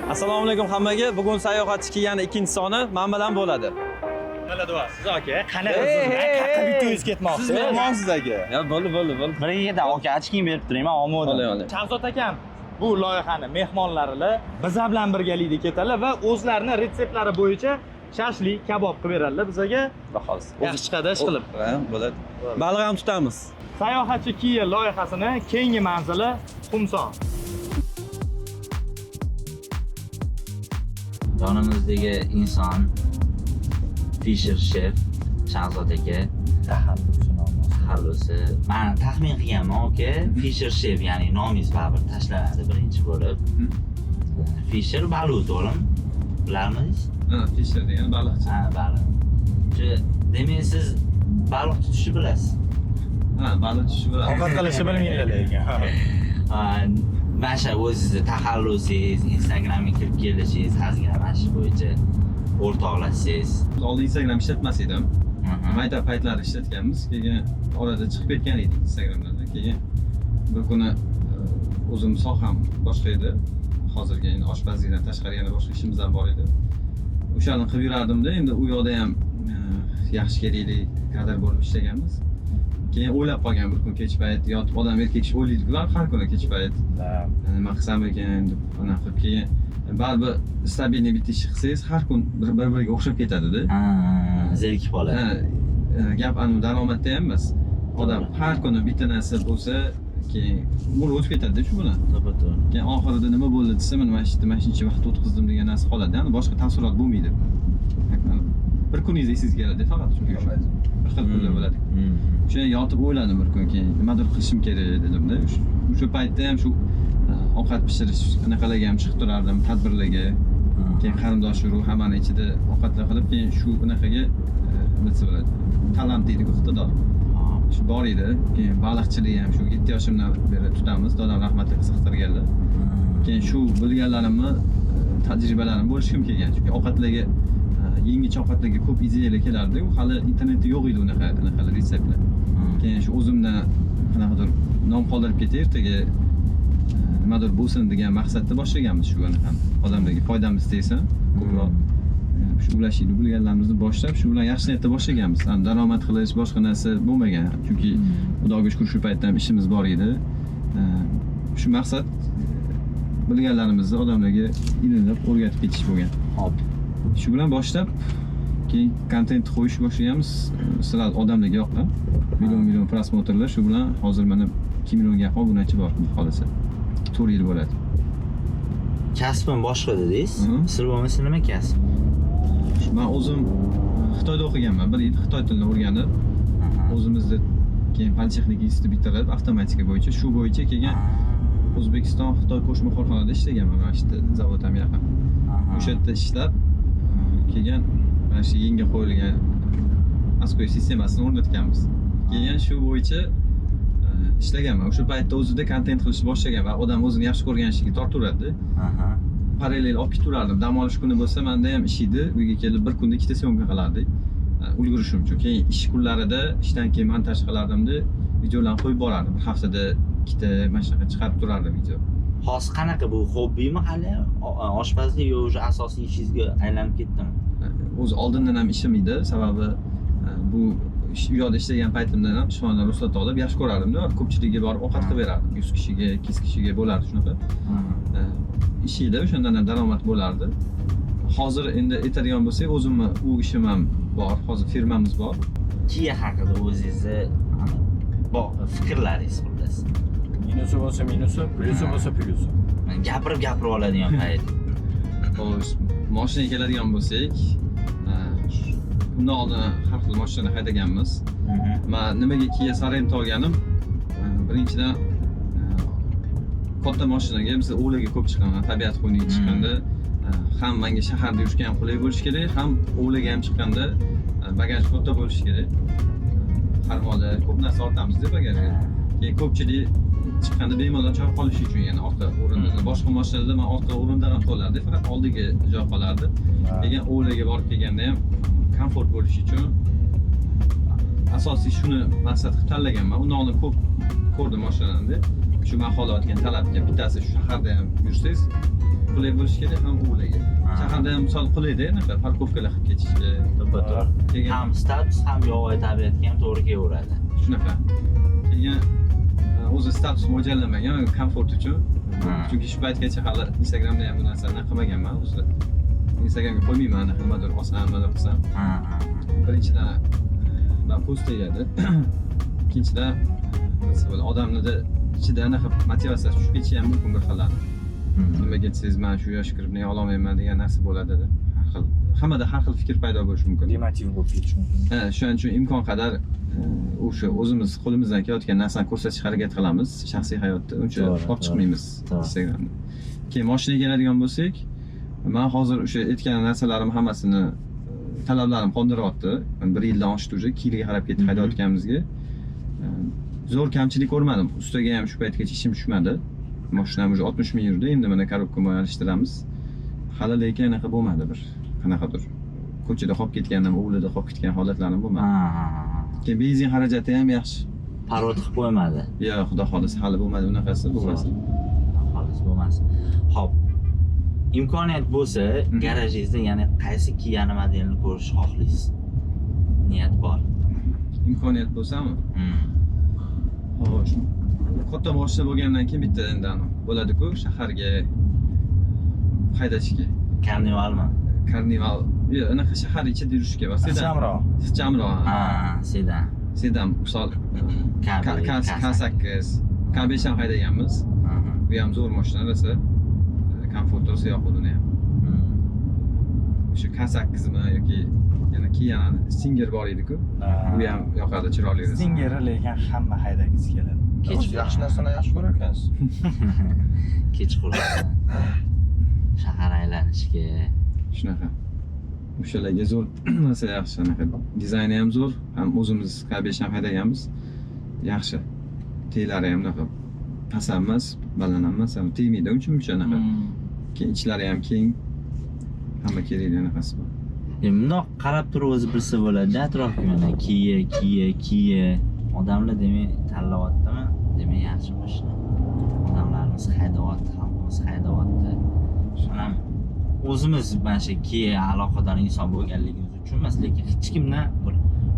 Assalomu alaykum hammaga. Bugun sayohatchi kelgan ikkinchi soni men bilan bo'ladi. Siz aka, qanaqa qayerga bitta ketmoqchi? Siz mehmonsiz aka. Ya bo'ldi. Bir yerda aka ochking berib turayman, omodim. Shamzod akam bu loyihani mehmonlarilar bizlar bilan birgalikda ketadilar va o'zlarining retseptlari bo'yicha shashlik, kabob qilib beradilar bizga. Xolos. Yaxshi chiqadi ish qilib. Ha, bo'ladi. Baliq ham tutamiz. Sayohatchi Kia loyihasini keyingi manzili Qumson. Yonimizdagi inson Fisher Chef Shahzod aka taxallusi. Men taxmin qilganman aka, Fisher Chef, ya'ni nomingiz baribir tashlanadi birinchi bo'lib. Fisher balut o'g'lim. Bilarmisiz? Ha, Fisher degan baliqchi. Ha, baliq. Shu demak siz baliq tutishni bilasiz. Ha, baliq tutishni bilasiz. Ovqat qilishni bilmaydilar lekin. Mana o'zingizni taxallusingiz, Instagramga kirib kelishingiz, ozgina mana shu bo'yicha o'rtoqlashsangiz. Oldin Instagram ishlatmas edim. Mayda paytlari ishlatganmiz, keyin orada chiqib ketgan edik Instagramlarda. Keyin bir kuni o'zim soham boshqa edi. Hozirgi endi oshpazlikdan tashqari yana boshqa ishimiz ham bor edi. O'shani qilib yurardim-da, endi u yoqda ham yaxshi kerakli kadr bo'lib ishlaganmiz. Keyin o'ylab qolgan bir kun kech payt, yotib odam erkak kishi o'ylaydi-ku har kuni kech payt. Nima qilsam ekan deb anaqa qilib keyin baribir stabilniy bitta ish qilsangiz har kun bir-biriga o'xshab ketadi-da. Zerikib qoladi. Gap anu daromadda ham emas. Odam har kuni bitta narsa bo'lsa, keyin umr o'tib ketadi-da shu bilan. To'g'ri. Keyin oxirida nima bo'ldi desa, mana shuncha vaqt o'tkazdim degan narsa qoladi. Ya'ni boshqa taassurot bo'lmaydi. Bir kuningiz esingizga keladi faqat chunki bir xil kunlar bo'ladi. O'sha yotib o'yladim bir kun, keyin nimadir qilishim kerak dedim-da. O'sha paytda ham shu ovqat pishirish anaqalarga ham chiqib turardim, tadbirlarga. Keyin qarindosh urug' hammani ichida ovqatlar qilib, keyin shu anaqaga nima bo'ladi? Talant deydi-ku, iqtidor. Shu bor edi. Keyin baliqchilik ham shu 7 yoshimdan beri tutamiz. Dadam rahmatli qiziqtirganlar. Keyin shu bilganlarimni, tajribalarim bo'lishim kelgan. Chunki ovqatlarga yangi ovqatlarga ko'p ideyalar kelardi. U hali internetda yo'q edi unaqa retseptlar. Keyin shu o'zimdan qanaqadir nom qoldirib ketay, ertaga nimadir bo'lsin degan maqsadda boshlaganmiz shu anaqa. Odamlarga foydamiz tegsa, ko'proq shu ulashishni bilganlarimizni boshlab, shu bilan yaxshi niyatda boshlaganmiz. Daromad qilish, boshqa narsa bo'lmagan. Chunki Xudoga shukr shu paytda ham ishimiz bor edi. Shu maqsad bilganlarimizni odamlarga ilinib, o'rgatib ketish bo'lgan. Hop. Shu bilan boshlab, keyin kontent qo'yish boshlaganmiz. Sizlar odamlarga yoqqan. Million prosmotrlar, shu bilan hozir mana 2 millionga yaqin obunachi bor, xolasa. 4 yil bo'ladi. Kasbim boshqa dedingiz. Sir bo'lmasa nima kasb? Men o'zim Xitoyda o'qiganman. 1 yil Xitoy tilini o'rganib, o'zimizda keyin Politexnik institutni bitirib, avtomatika bo'yicha, shu bo'yicha keyin O'zbekiston Xitoy qo'shma korxonada ishlaganman, mana shu zavod ham yaqin. O'sha yerda ishlab keyin mana shu yengga qo'yilgan askoy sistemasini o'rnatganmiz. Keyin shu bo'yicha ishlaganman. O'sha paytda o'zida kontent qilishni boshlagan va odam o'zini yaxshi ko'rgan ishiga tortaveradi. Parallel olib keturardim. Dam olish kuni bo'lsa, menda ham ish edi. Uyga kelib bir kunda 2 ta syomka qilardik. Ulgurishim uchun. Keyin ish kunlarida ishdan keyin montaj qilardim-da, videolarni qo'yib borardim. Bir haftada 2 ta mana shunaqa chiqarib turardim video. Hozir qanaqa bu hobbimi hali? Oshpazlik yo o'sha asosiy ishingizga aylanib ketdimi? O'zi oldindan ham ishim edi, sababi bu u yoqda ishlagan paytimdan ham ishxonadan ruxsat olib yaxshi ko'rardim-da, ko'pchilikka borib ovqat qilib berardim. 100 kishiga, 200 kishiga bo'lardi shunaqa. Ish edi, o'shandan ham daromad bo'lardi. Hozir endi aytadigan bo'lsak, o'zimni u ishim ham bor, hozir firmamiz bor. Kia haqida o'zingizni fikrlaringiz xullas. Minusi bo'lsa minusi, plusi bo'lsa plusi. Gapirib oladigan payt. Xo'sh, mashinaga keladigan bo'lsak, bundan oldin har xil mashina haydaganmiz. Men nimaga Kia Sorento olganim, birinchidan katta mashinaga biz o'g'liga ko'p chiqqanman, tabiat qo'yniga chiqqanda ham menga shaharda yurishga ham qulay bo'lishi kerak, ham o'g'liga ham chiqqanda bagaj katta bo'lishi kerak. Har holda ko'p narsa ortamiz-da bagajga. Keyin ko'pchilik chiqqanda bemalol joy qolishi uchun yana orqa o'rinda. Boshqa mashinalarda men orqa o'rindan ham qolardi, faqat oldiga joy qolardi. Keyin o'g'liga borib kelganda ham komfort bo'lishi uchun asosiy shuni maqsad qilib tanlaganman. Undan oldin ko'p ko'rdim mashinalarni. Shu mahalla otgan talabga bittasi shu shaharda ham yursangiz qulay bo'lishi kerak ham ularga. Shaharda ham misol qulayda anaqa parkovkalar qilib ketishga. To'g'ri. Ham status ham yovvoyi tabiatga ham to'g'ri kelaveradi. Shunaqa. Keyin o'zi status mo'ljallanmagan, komfort uchun. Chunki shu paytgacha hali Instagramda ham bu narsani qilmaganman o'zi. Instagramga qo'ymayman, nimadir olsam, nimadir qilsam. Birinchidan post tegadi. Ikkinchidan odamni ichida anaqa motivatsiya tushib ketishi ham mumkin bir xillar. Nimaga desangiz, men shu yoshga kirib nega ololmayman degan narsa bo'ladi-da. Hammada har xil fikr paydo bo'lishi mumkin. Demotiv bo'lib ketishi mumkin. Shuning uchun imkon qadar o'sha o'zimiz qo'limizdan kelayotgan narsani ko'rsatishga harakat qilamiz. Shaxsiy hayotda uncha olib chiqmaymiz Instagramda. Keyin mashinaga keladigan bo'lsak, men hozir o'sha aytgan narsalarim hammasini talablarim qondiryapti. 1 yildan oshdi уже, 2 yilga qarab ketib haydayotganimizga. Zo'r kamchilik ko'rmadim. Ustiga ham shu paytgacha ishim tushmadi. Mashinam уже 60 ming yurdi. Endi mana korobka alishtiramiz. Hali lekin anaqa bo'lmadi bir. Qanaqadir ko'chada qolib ketgandan, o'g'lida qolib ketgan holatlarim bo'lmadi. Keyin benzin xarajati ham yaxshi. Parod qilib qo'ymadi. Yo'q, xudo xolisi hali bo'lmadi unaqasi, bo'lmasin. Xolis bo'lmasin. Xo'p. Imkoniyat bo'lsa, garajingizda yana qaysi Kia modelini ko'rishni xohlaysiz? Niyat bor. Imkoniyat bo'lsa-mi? Xo'sh. Katta mashina bo'lgandan keyin bitta endi bo'ladi-ku, shaharga haydashga. Karnivalmi? Karnival. Yo'q, anaqa shahar ichida yurishga va Ixchamroq. Ixchamroq. Sedan. Sedan, misol K8, K5 ham haydaganmiz. Bu ham zo'r mashina, rosa komfort rosa yoqadi uni ham. O'sha K8mi yoki yana Kia Stinger bor edi-ku. Bu ham yoqadi, chiroyli. Stinger lekin hamma haydagisi keladi. Yaxshi narsani yaxshi ko'rar ekansiz. Kechqurun shahar aylanishga Shunaqa. O'shalarga zo'r narsa yaxshi anaqa. Dizayni ham zo'r, ham o'zimiz K5 ham haydaganmiz. Yaxshi. Teylari ham anaqa past emas, baland emas, ham tegmaydi uncha anaqa. Keyin ichlari ham keng. Hamma kerakli anaqasi bor. Bundoq qarab turib o'zi bilsa bo'ladi, atrofga mana Kia. Odamlar demak tanlayaptimi? Demak yaxshi mashina. Odamlarimiz haydayapti, xalqimiz haydayapti. Shunam o'zimiz mana shu Kia aloqador inson bo'lganligimiz uchun emas, lekin hech kimdan bir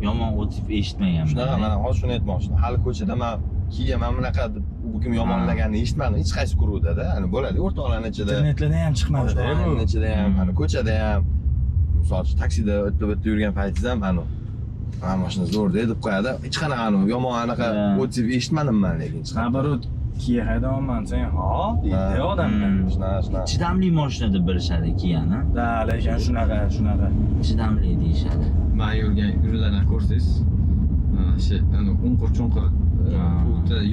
yomon o'tib eshitmaganman. Shunaqa, mana hozir shuni aytmoqchiman. Hali ko'chada men Kia mana bunaqa deb u kim yomonlaganini eshitmadim. Hech qaysi kuruvda-da. Hani bo'ladi, o'rtoqlarning ichida. Internetlarda ham chiqmadi-da. O'rtoqlarning ichida ham, hani ko'chada ham, misol uchun taksida o'tib yurgan paytingizda ham hani mana mashina zo'r deb qo'yadi. Hech qanaqa yomon anaqa o'tib eshitmadim men lekin. Nabarot Kia haydayapman sen, deydi odamlar. Shunaqa. Chidamli mashina deb bilishadi Kia'ni. Da, lekin shunaqa. Chidamli deyishadi. Men yo'llardan ko'rsangiz, shu unqur-chunqur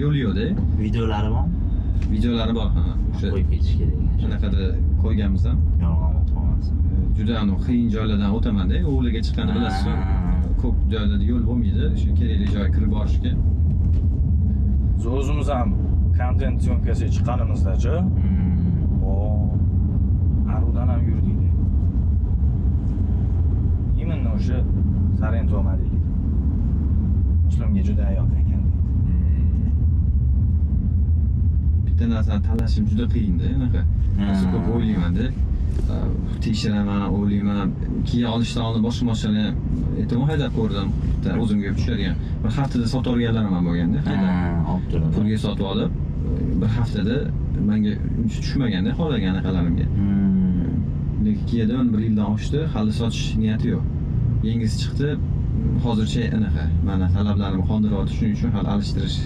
yo'l yo'q-da. Videolari bormi? Videolari bor, ha. O'sha Qo'yib ketish kerak. shunaqada qo'yganmiz ham. Yolg'on o'tmasin. Juda qiyin joylardan o'taman-da. O'g'liga chiqqanda bilasiz, ko'p joylarda yo'l bo'lmaydi. Shu kerakli joyga kirib borishga. O'zimiz ham kontent syomkasiga chiqqanimizda-chi. Arudan ham yurdik. Именно o'sha Sarento modelik. Islomga juda yoqqan ekan. Bitta narsani tanlashim juda qiyin-da, anaqa. O'zi ko'p o'ylayman-da. Tekshiraman, o'ylayman. Keyin olishdan oldin boshqa mashinalarni aytib haydab ko'rdim. Bitta o'zimga tushadigan. Bir haftada sotib olganlarim ham bo'lganda, haydab. Olib turib. Pulga sotib olib, bir haftada menga uncha tushmaganda qolgan anaqalarimga. Lekin Kiyada 1 yildan oshdi, hali sotish niyati yo'q. Yangisi chiqdi, hozircha anaqa. Mana talablarimni qondiryapti, shuning uchun hali alishtirish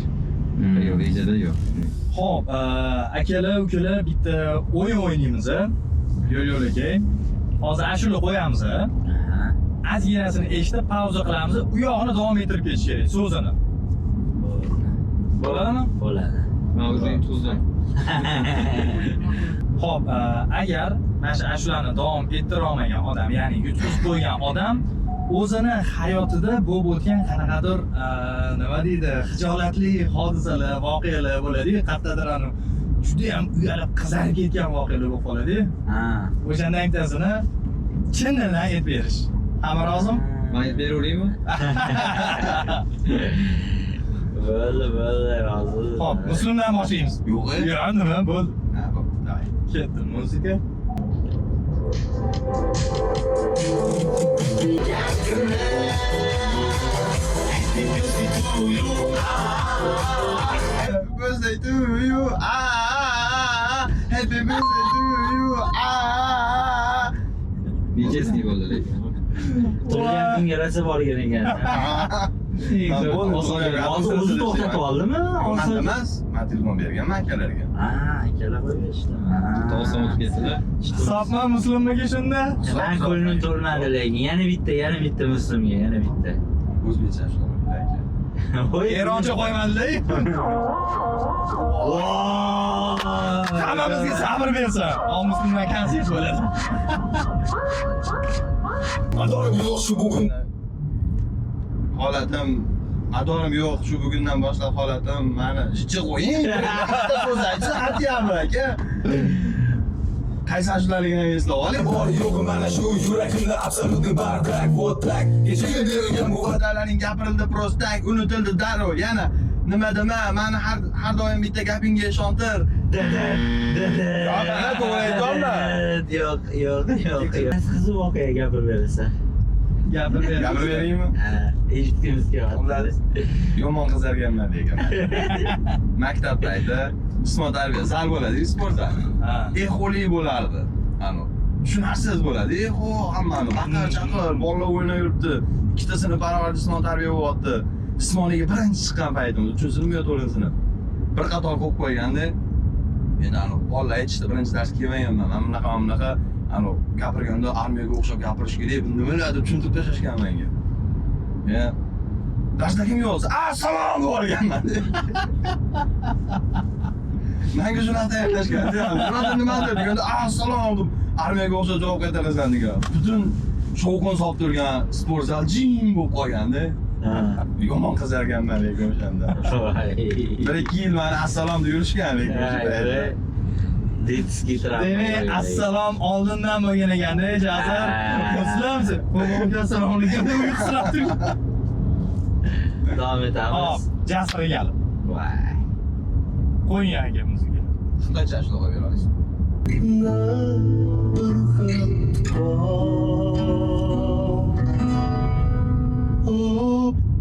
yo'q, rejada yo'q. Xo'p, akalar, ukalar bitta o'yin o'ynaymiz. Yo'l aka. Hozir ashula qo'yamiz. Ozginasini eshitib pauza qilamiz. U yog'ini davom ettirib ketish kerak, so'zini. Bo'ladimi? Bo'ladi. Men o'zi yutqizdim. Xo'p, agar mana shu ashulani davom ettira olmagan odam, ya'ni yutqizib qo'ygan odam o'zini hayotida bo'lib o'tgan qanaqadir nima deydi, hijolatli hodisalar, voqealar bo'ladi, qayerdadir juda ham uyalib qizarib ketgan voqealar bo'lib qoladi. O'shandan bittasini chinidan aytib berish. Hamma rozimi? Men aytib beraveraymi? Bo'ldi, rozi. Xo'p, Muslimdan boshlaymiz. Yo'q, nima bo'ldi? Ketdi muzika. Happy birthday to you. Happy birthday to you. Nechasini bo'ldi lekin. Tug'ilgan kunga rosa borgan ekan. Hozir o'zi to'xtatib oldimi? Men emas, men telefon berganman akalarga. Akalar qo'yishdi. To'g'ri o'tib ketdilar. Hisobma muslimaga shunda. Men ko'nglim to'lmadi lekin. Yana bitta muslimga, yana bitta. O'zbekcha shunaqa aka. Eroncha qo'ymadi-da. Hammamizga sabr bersa, muslimlar konsert bo'ladi. Adorim yo'q shu bugun. Holatim adorim yo'q shu bugundan boshlab holatim meni jichi qo'ying. So'z aytsa aytyapman aka. Qaysi ashulaligini eslab oling. Bor yo'q mana shu yurakimda absolutni bardak, o'tdak. Kechaga berilgan bu va'dalaring gapirildi prostak, unutildi darrov. Yana nima dema, meni har doim bitta gapingga ishontir. Yo'q. Qiziq voqea gapirib bersa. Gapirib beraymi? Eshitgimiz kelyapti. Yomon qizarganman degan. Maktabda edi, jismoniy tarbiya zal bo'ladi, sport zali. Qo'li bo'lardi. Ano, tushunarsiz bo'ladi. Hammani baqir-chaqir, bolalar o'ynab yuribdi. Ikkitasini barobar jismoniy tarbiya bo'lyapti. Jismoniyga birinchi chiqqan paytim, 3-sinf yo 4-sinf. Bir qator qo'yib qo'yganda, men bolalar aytishdi, birinchi dars kelmaganman. Men bunaqa gapirganda armiyaga o'xshab gapirish kerak. Nimalarni tushuntirib tashlashgan menga. Men darsda kim yo'q? Assalom deb olganman. Menga shunaqa tayyorlashgan. Nimadir deganda assalom deb armiyaga o'xshab javob qaytarasan degan. Butun shovqin solib turgan sport zal jim bo'lib qolganda. Yomon qizarganman lekin o'shanda. 1-2 yil meni assalom deb yurishgan lekin o'sha paytda. Detskiy travma. Demak, assalom oldindan bo'lgan ekan-da, Jasur. Muslimsiz? Assalom alaykum deb uyqusirab turgan. Davom etamiz. Hop, Jasur kelib. Voy. Qo'ying aka muzika. Shundaycha ashulaga bera olasiz.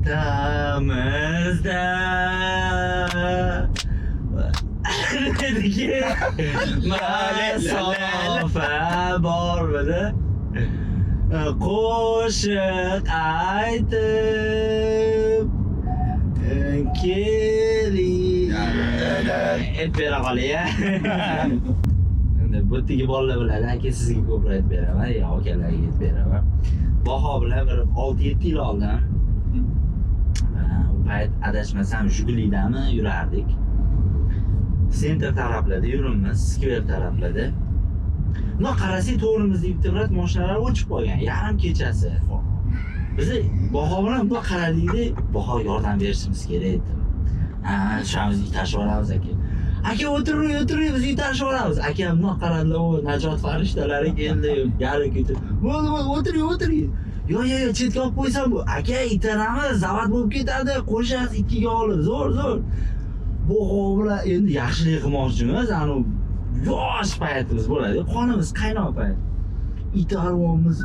O'rtamizda masofa bormidi? Qo'shiq aytib keling. Aytib bera qolay-a. Endi bu yerdagi bolalar biladi, aka sizga ko'proq aytib beraman, akalarga aytib beraman. Baho bilan bir 6-7 yil oldin u payt adashmasam Jigulidami yurardik. Sentr taraflarda yuribmiz, skver taraflarda. Bundoq qarasak to'g'rimizda bitta mashinalar o'chib qolgan, yarim kechasi. Biz Baho bilan bundoq qaradikda, Baho yordam berishimiz kerak edi. Shamiz tashlab olamiz aka. Aka o'tiring, biz tashlab olamiz. Aka bundoq qaradilar, o najot farishtalari keldi, yarim kecha. Bo'ldi, o'tiring. Yo'q, chetga olib qo'ysam bu. Aka, itaramiz, zavod bo'lib ketadi, qo'shasiz ikkiga olib, zo'r. Bu bilan endi yaxshilik qilmoqchimiz, yosh paytimiz bo'ladi, qonimiz qaynoq payt. Itaryapmiz,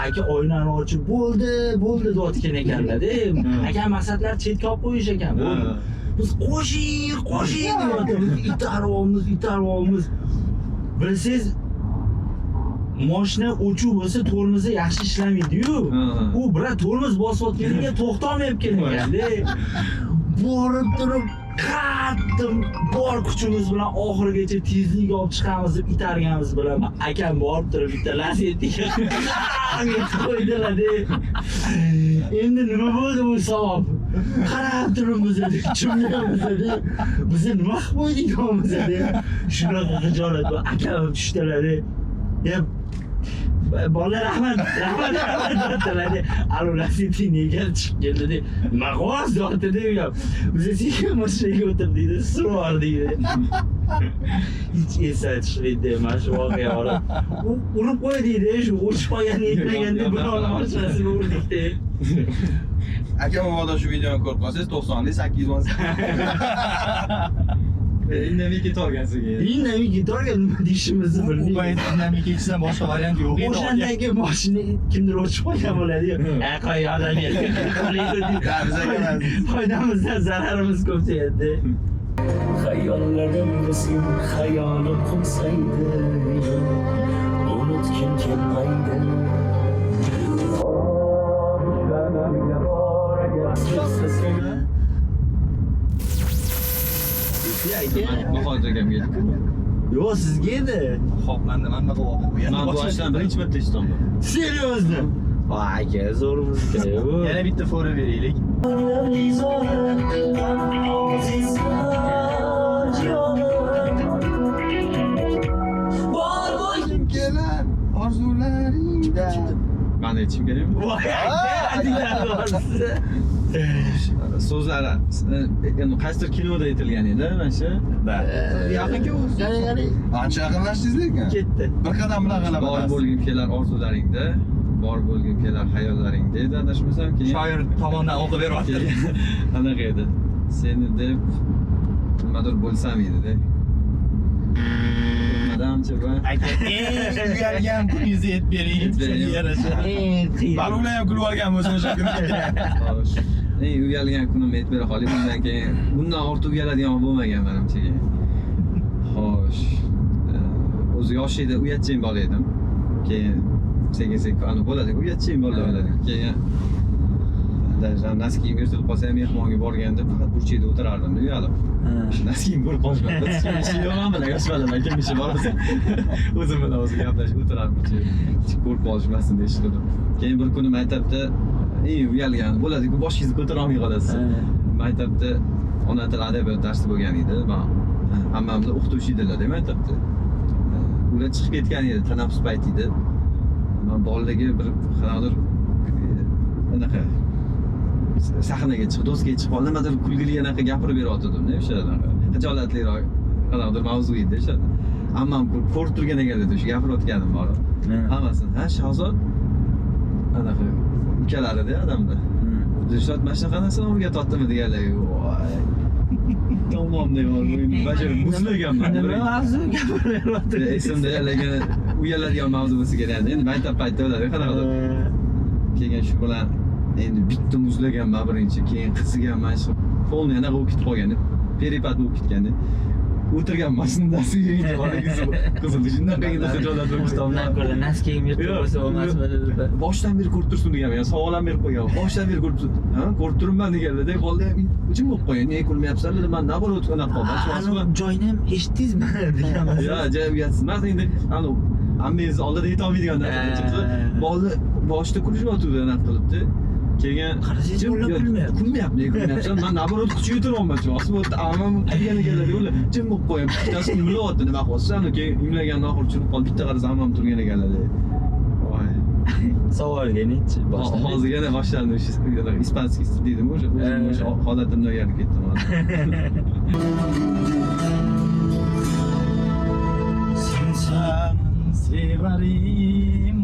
aka oynani ochib bo'ldi deyotgan ekanlar-da. Aka maqsadlar chetga olib qo'yish ekan, bo'ldi. Biz qo'shing deyotimiz, itaryapmiz. Bilsangiz, mashina o'chuv bo'lsa tormozi yaxshi ishlamaydi-yu. U biroq tormoz bosayotganiga to'xtamayib kelgan-da. Borib turib qattiq bor kuchimiz bilan oxirigacha tezlik olib chiqamiz deb itarganimiz bilan akam borib turib bitta lasettiga qo'ydilar-da. Endi nima bo'ldi bu savob? Qarab turibmiz dedi, chimlayapmiz-da. Biz nima qilib qo'ydikmiz-da? Shunaqa xijolat va akam tushdilar-da. Bolalar rahmat deyaptilar. Lasetting nega chiqib keldi? Nima qilyapsiz deyapti deb. Biz esa mashinaga o'tirdik, surardik. Hech esga tushmaydi mana shu voqeani. Urib qo'ydikda, shu o'chib qolgan yetmaganda biron mashinasiga urdikda. Aka, mabodo shu videoni ko'rib qolsangiz 90 818. indamay ketolgansiz indamay ketorgan nima deyishimizni Bu bilmayman. payt dinamik ichdan boshqa variant yo'q edi. O'shandagi mashina kimdir o'chib qolgan bo'ladi-yu. Qo'yadan foydamizdan zararimiz ko'p deyapti. Hayallerimdesin, hayalim koysaydı unut kim kelmaydi. Bahodir akamga edi. Yo'q, sizga edi. Xo'p, menda mana bu Men bu ashdan birinchi marta eshitaman. Seriyozmi? Aka, zo'r muzika-yu. yana bitta fora beraylik. Kim kelar orzularingda. Men aytishim kerakmi? Voy, So'zlari endi qaysidir kinoda aytilgan edi mana shu. Yaqinga o'zi. Ancha yaqinlashdingiz lekin. ketdi. Bir qadam bilan Bor g'alaba. bo'lgim kelar orzularingda, bor bo'lgim kelar hayollaringda edi adashmasam keyin. Shoir tomonidan o'qib beryapti. Anaqa edi. Seni deb nimadir bo'lsam edi-da. Madamcha va Aka, eng uyalgan kuningizni aytib bering. Shunga yarasha. Eng qiyin. Balonlar ham kulib olgan bo'lsa o'sha kuni. xo'sh. Eng uyalgan kunimni aytib bera qoling. Bundan keyin bundan ortiq uyaladigan bo'lmagan menimcha. Xo'sh. O'zi yoshida uyatchang bola edim. Keyin sekin ana bo'ladi-ku, uyatchang bola bo'ladi. Keyin даже naskiyim yirtilib qolsa ham mehmonga borganda faqat burchakda o'tirardim uyalib. Naskiyim bo'lib qolishmadi. Ishi yo'qmi bilan yoshmadaman, kim ishi bor bo'lsa. O'zim bilan o'zim gaplashib o'tirardim. Ko'rib qolishmasin deb ishladim. Keyin bir kuni maktabda uyalgan bo'ladi-ku, boshingizni ko'tara olmay qolasiz. Maktabda ona tili adabiyot darsi bo'lgan edi. Men hammamda o'qituvchi edilar-da maktabda. Ular chiqib ketgan edi, tanaffus payti edi. Men bolalarga bir qanaqadir anaqa sahnaga chiqib, doskaga chiqib, nimadir kulgili anaqa gapirib berayotgandim-da o'sha anaqa. Hijolatliroq qanaqadir mavzu edi o'sha. Hammam ko'rib turgan ekan dedi, o'sha gapirayotganim bor. Hammasini, ha Shahzod anaqa ukalarida odamda. Dilshod mana shunaqa narsani o'rgatayotdimi deganlar. Voy. Tamomda bor, bajarib muslaganman. Nima mavzu gapirib beryapti? Esimda lekin uyaladigan mavzu bo'lsa kerak. Endi maktab paytida bo'ladi qanaqadir. Keyin shu bilan endi bitta muzlaganman birinchi, keyin qisiganman shu polni yana o'qib ketib qolgan. Peripat bo'lib ketganda. O'tirgan mashinasiga qizildi. Shundan keyin hijolat bo'lib Tomdan ko'ra naskiyim yirtib bo'lsa bo'lmasmi dedi. Boshdan beri ko'rib tursin degan. Men savol ham berib qo'ygan. Boshdan beri ko'rib tursin. Ha, ko'rib turibman deganlarda, qoldi jim bo'lib qo'ygan. Nega kulmayapsan dedi. Men naborot qilib qoldim. Joyni ham eshitdingizmi deganman. Ya, uyatsiz. Men endi anu ammengizni oldida aytolmaydigan narsa chiqdi. Bola boshda kulishyapti anaqa qilibdi. Keyin qarasangiz ular kulmayapti. Kulmayapti, kulmayapti. Men naborot kuchga turolmayman. Osmonda amam qilgan ekanlar. Ular jim bo'lib qo'yib, bittasi imlayapti. Nima qilsan? Keyin imlagandan oxir tushirib qoldi. Bitta qarasa amam turgan ekanlar. Voy. Savolga nechi boshdan. Hozir yana boshlandi o'sha ispanskiy deydimi o'sha holatimdan uyalib ketdim hozir. Sen severim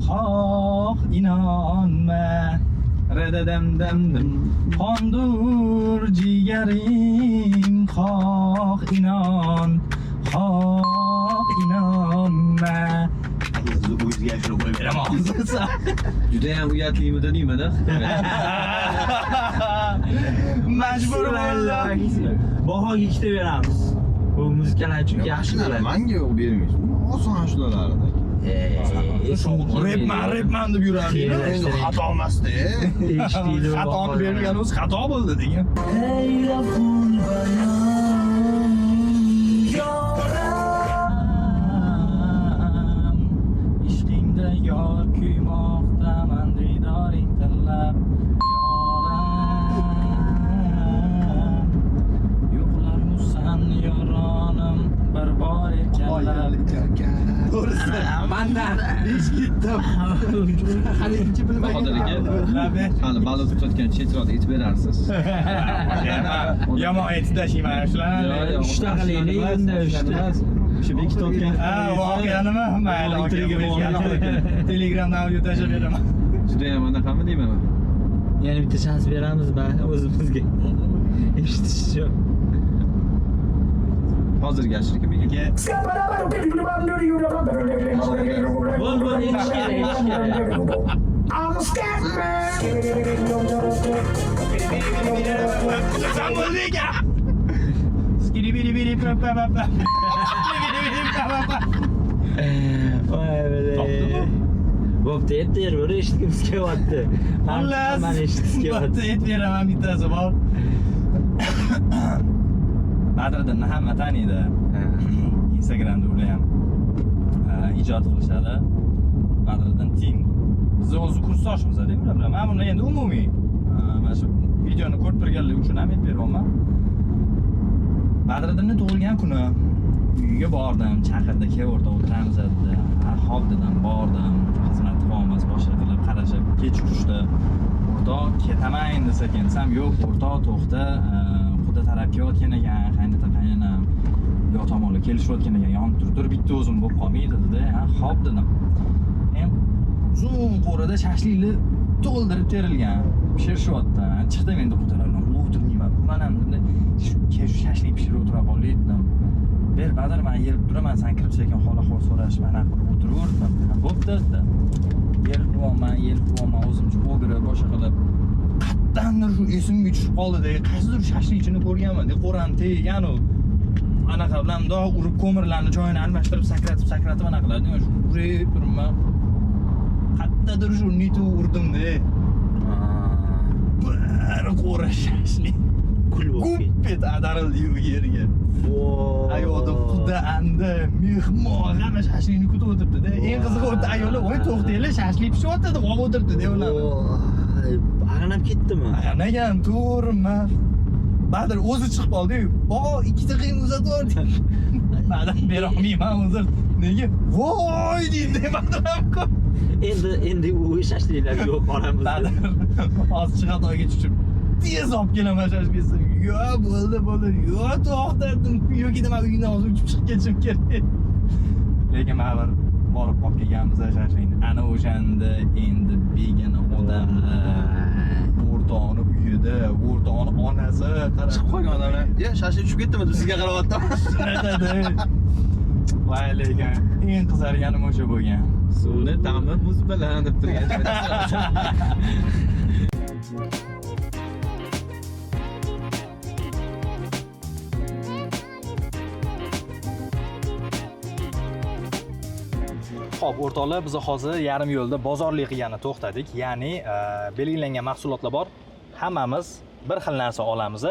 xoh inonma rededemdemdim qondur jigarim xoh inonma o'ziga shuni qo'yib beraman hozir. Juda ham uyatlimidi deyman-da. Majbur bo'ldim. Bahoga ikkita beramiz. Bu muzikalar uchun yaxshi bo'ladi. Menga bermaysiz. Oson shularlarda. Repman deb yurardi. Endi xato emas-da. Xatoni bergan o'zi xato bo'ldi degan. Ishqingda yor kuymoqda man didoring tillab yoram. Yo'qlarmisan yoronim bir bor erkanlab. Mandan eshitdim. Halinchi Bahodir aka, Rahmat. hali baliq tutayotgan chetroqda aytib berarsiz. Yomon aytib tashlayman shularni. Uchta qilaylik, unda uchta. Shu bekitib o'tgan. Ha, voqeanimi? Mayli, Telegramdan audio tashlab beraman. Juda ham anaqami deyman. yana bitta shans beramiz o'zimizga. Eshitish uchun. Hozirgi ashirga bega. Bo'l, etish kerak. I'm a scat Bo'pti, etti bir eshitgimiz kelyapti. Xullas, Mana eshitgimiz kelyapti. bitta et beraman bittasi bor. Badriddinni hamma taniydi. Instagramda ular ham ijod qilishadi. Badriddin Team. Biz o'zi kursdoshmiz-da, ular bilan. Men buni endi umumiy mana shu videoni ko'rib turganlar uchun ham aytib beryapman. Badriddinni tug'ilgan kuni uyiga bordim, chaqirdi, "Kel o'rta o'tiramiz" dedi. Xo'p dedim, bordim. Xizmat qilamiz, boshqa qilib qarashib, kech urishdi. O'rta ketaman desa kelsam, "Yo'q, o'rta to'xta, xudo tarafga o'tgan ekan, qaynota qaynonam yo tomonga kelishayotgan ekan, yonib tur, bitta o'zim bo'lib qolmaydi" dedi. "Xo'p" dedim. Uzun qo'rada shashlikni to'ldirib terilgan. Pishirishyapti. Chiqdim endi ko'tararman. O'tirmayman. Men ham shu shashlik pishirib o'tira qoldik dedim. "Ber, Badr, men yerib turaman, sen kirib sekin xola-xola so'rash, mana qilib o'tiraver" dedim. "Bo'pti" dedi. Yerib turaman, o'zimcha o'girib, boshqa qilib. Qatdandir shu esimga tushib qoldi-da, qaysidir shashlikchini ko'rganman, qo'rani tegan-u. Anaqa bilan mundoq urib ko'mirlarni joyini almashtirib, sakratib anaqa qiladi. Men shu urib turibman. Qatdadir shu nitu urdim-da. Bir qo'ra shashlik. Kul bo'lib ketdi. Guppet adarildi yerga. Ayolda xudo anda mehmon hamma shashlikni kutib o'tiribdi-da. Eng qizig'i o'tdi ayollar, "Voy, to'xtanglar, shashlik pishyapti" deb olib o'tiribdi-da ularni. Ag'anab ketdimi? Ag'anagan, to'g'rimi? Badr o'zi chiqib qoldi-yu. "Ikkita daqiqa uzatib Badr berolmayman uzr." Nega? "Voy" deydi Badr ham ko'p. Endi u shashliklar yo'q qolamiz. Badr hozir Chig'atoyga tushib tez olib kelaman shashlikni. "Yo'q, bo'ldi. Yo'q, to'xtadim. Yo'q, man uydan hozir uchib chiqib ketishim kerak." Lekin men borib qolib kelganmiz shashlikni. Ana o'shanda endi begona odamlar, o'rtog'ini uyida, o'rtog'ini onasi Chiqib qolgan odamlar. "Ya, shashlik tushib ketdimi?" deb sizga qarayapti. Voy lekin eng qizarganim o'sha bo'lgan. Suvni ta'mi muz bilan deb turgan. Xo'p, o'rtoqlar, biz hozir yarim yo'lda bozorlik qilgani to'xtadik. Ya'ni belgilangan mahsulotlar bor. Hammamiz bir xil narsa olamiz.